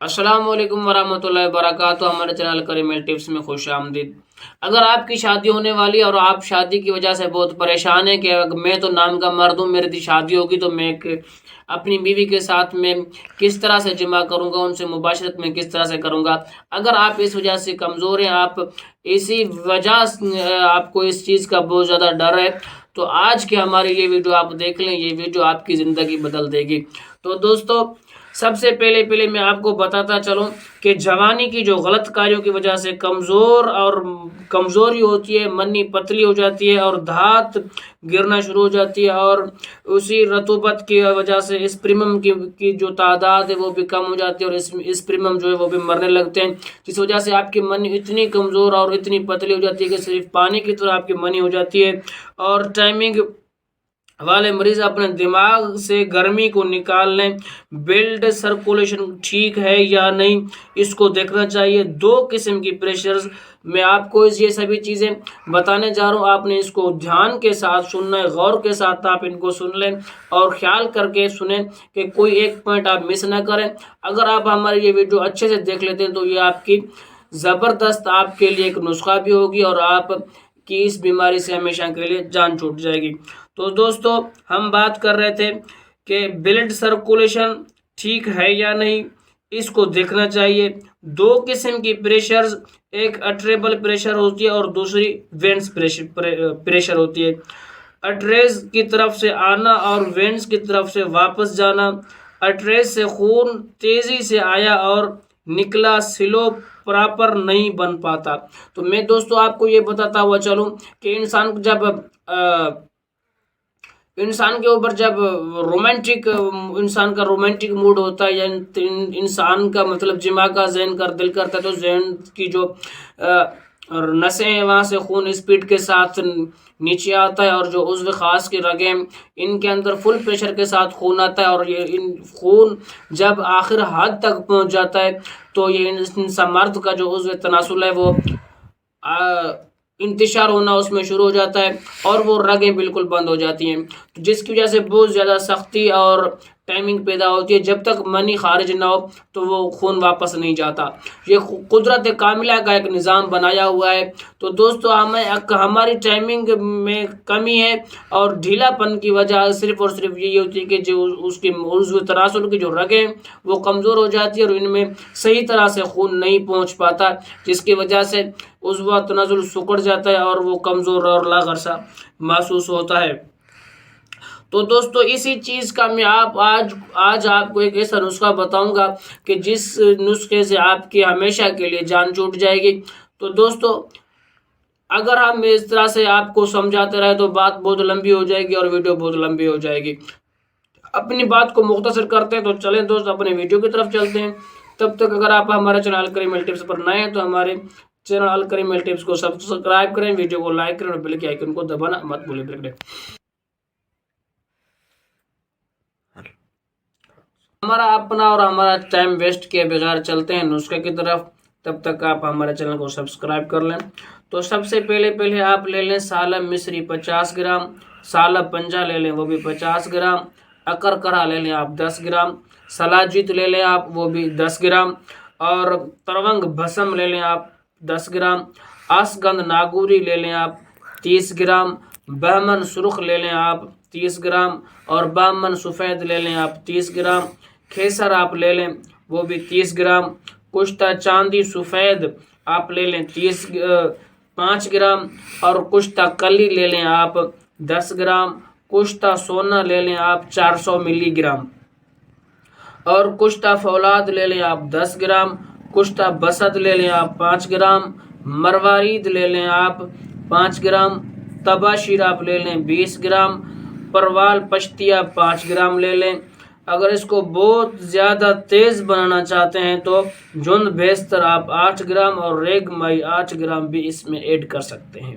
السلام علیکم ورحمۃ اللہ وبرکاتہ۔ ہمارے چینل کریمل ٹپس میں خوش آمدید۔ اگر آپ کی شادی ہونے والی ہے اور آپ شادی کی وجہ سے بہت پریشان ہیں کہ میں تو نام کا مرد ہوں، میری شادی ہوگی تو میں اپنی بیوی کے ساتھ میں کس طرح سے جمع کروں گا، ان سے مباشرت میں کس طرح سے کروں گا، اگر آپ اس وجہ سے کمزور ہیں، آپ اسی وجہ آپ کو اس چیز کا بہت زیادہ ڈر ہے، تو آج کی ہماری یہ ویڈیو آپ دیکھ لیں، یہ ویڈیو آپ کی زندگی بدل دے گی۔ تو دوستو، سب سے پہلے میں آپ کو بتاتا چلوں کہ جوانی کی جو غلط کاریوں کی وجہ سے کمزوری ہوتی ہے، منی پتلی ہو جاتی ہے اور دھات گرنا شروع ہو جاتی ہے، اور اسی رطوبت کی وجہ سے اسپرم کی جو تعداد ہے وہ بھی کم ہو جاتی ہے، اور اسپرم جو ہے وہ بھی مرنے لگتے ہیں، جس وجہ سے آپ کی منی اتنی کمزور اور اتنی پتلی ہو جاتی ہے کہ صرف پانی کی طرح آپ کی منی ہو جاتی ہے۔ اور ٹائمنگ والے مریض اپنے دماغ سے گرمی کو نکال لیں، بلڈ سرکولیشن ٹھیک ہے یا نہیں اس کو دیکھنا چاہیے۔ دو قسم کی پریشرز میں آپ کو یہ سبھی چیزیں بتانے جا رہا ہوں، آپ نے اس کو دھیان کے ساتھ سننا ہے، غور کے ساتھ آپ ان کو سن لیں اور خیال کر کے سنیں کہ کوئی ایک پوائنٹ آپ مس نہ کریں۔ اگر آپ ہماری یہ ویڈیو اچھے سے دیکھ لیتے ہیں تو یہ آپ کی زبردست آپ کے لیے ایک نسخہ بھی ہوگی اور آپ کی اس بیماری سے ہمیشہ کے لیے جان چھوٹ جائے گی۔ تو دوستو، ہم بات کر رہے تھے کہ بلڈ سرکولیشن ٹھیک ہے یا نہیں اس کو دیکھنا چاہیے۔ دو قسم کی پریشرز، ایک اٹریبل پریشر ہوتی ہے اور دوسری وینس پریشر ہوتی ہے۔ اٹریز کی طرف سے آنا اور وینس کی طرف سے واپس جانا۔ اٹریز سے خون تیزی سے آیا اور نکلا، سلو پراپر نہیں بن پاتا۔ تو میں دوستو آپ کو یہ بتاتا ہوا چلوں کہ انسان کے اوپر جب انسان کا رومانٹک موڈ ہوتا ہے، یا انسان کا مطلب جمع کا ذہن کا دل کرتا ہے، تو ذہن کی جو نسیں ہیں وہاں سے خون اسپیڈ کے ساتھ نیچے آتا ہے، اور جو عضو خاص کی رگیں ان کے اندر فل پریشر کے ساتھ خون آتا ہے، اور یہ خون جب آخر حد تک پہنچ جاتا ہے تو یہ انسان مرد کا جو عضو تناسل ہے وہ انتشار ہونا اس میں شروع ہو جاتا ہے، اور وہ رگیں بالکل بند ہو جاتی ہیں، جس کی وجہ سے بہت زیادہ سختی اور ٹائمنگ پیدا ہوتی ہے۔ جب تک منی خارج نہ ہو تو وہ خون واپس نہیں جاتا۔ یہ قدرت کاملہ کا ایک نظام بنایا ہوا ہے۔ تو دوستو، ہماری ٹائمنگ میں کمی ہے اور ڈھیلا پن کی وجہ صرف اور صرف یہی ہوتی ہے کہ جو اس کی عضو تناسل کی جو رگیں وہ کمزور ہو جاتی ہے اور ان میں صحیح طرح سے خون نہیں پہنچ پاتا، جس کی وجہ سے عضو تناسل سکڑ جاتا ہے اور وہ کمزور اور لاغر سا محسوس ہوتا ہے۔ تو دوستو، اسی چیز کا میں آج آپ کو ایک ایسا نسخہ بتاؤں گا کہ جس نسخے سے آپ کی ہمیشہ کے لیے جان چھوٹ جائے گی۔ تو دوستو، اگر ہم اس طرح سے آپ کو سمجھاتے رہے تو بات بہت لمبی ہو جائے گی اور ویڈیو بہت لمبی ہو جائے گی۔ اپنی بات کو مختصر کرتے ہیں تو چلیں دوست اپنے ویڈیو کی طرف چلتے ہیں۔ تب تک اگر آپ ہمارے چینل الکریمل ٹپس پر نئے ہیں تو ہمارے چینل الکریمل ٹپس کو سبسکرائب کریں، ویڈیو کو لائک کریں اور بیل کے آئیکن کو دبانا مت بھولیں۔ ہمارا اپنا اور ہمارا ٹائم ویسٹ کیے بغیر چلتے ہیں نسخے کی طرف، تب تک آپ ہمارے چینل کو سبسکرائب کر لیں۔ تو سب سے پہلے آپ لے لیں سالم مصری 50 گرام، سالب پنجہ لے لیں وہ بھی 50 گرام، اکرکرا لے لیں آپ 10 گرام، سلاجیت لے لیں آپ وہ بھی 10 گرام، اور ترونگ بھسم لے لیں آپ 10 گرام، آسگند ناگوری لے لیں آپ 30 گرام، بہمن سرخ لے لیں آپ 30 گرام، اور بامن سفید لے لیں آپ 30 گرام، کھیسر آپ لے لیں وہ بھی 30 گرام، کشتہ چاندی سفید آپ لے لیں 5 گرام، اور کشتہ کلی لے لیں آپ 10 گرام، کشتہ سونا لے لیں آپ 400 ملی گرام، اور کشتہ فولاد لے لیں آپ 10 گرام، کشتہ بسد لے لیں آپ 5 گرام، مروارید لے لیں آپ 5 گرام، تباشیر آپ لے لیں 20 گرام، پروال پشتیا 5 گرام لے لیں۔ اگر اس کو بہت زیادہ تیز بنانا چاہتے ہیں تو جند بیستر آپ 8 گرام اور ریگ مائی 8 گرام بھی اس میں ایڈ کر سکتے ہیں۔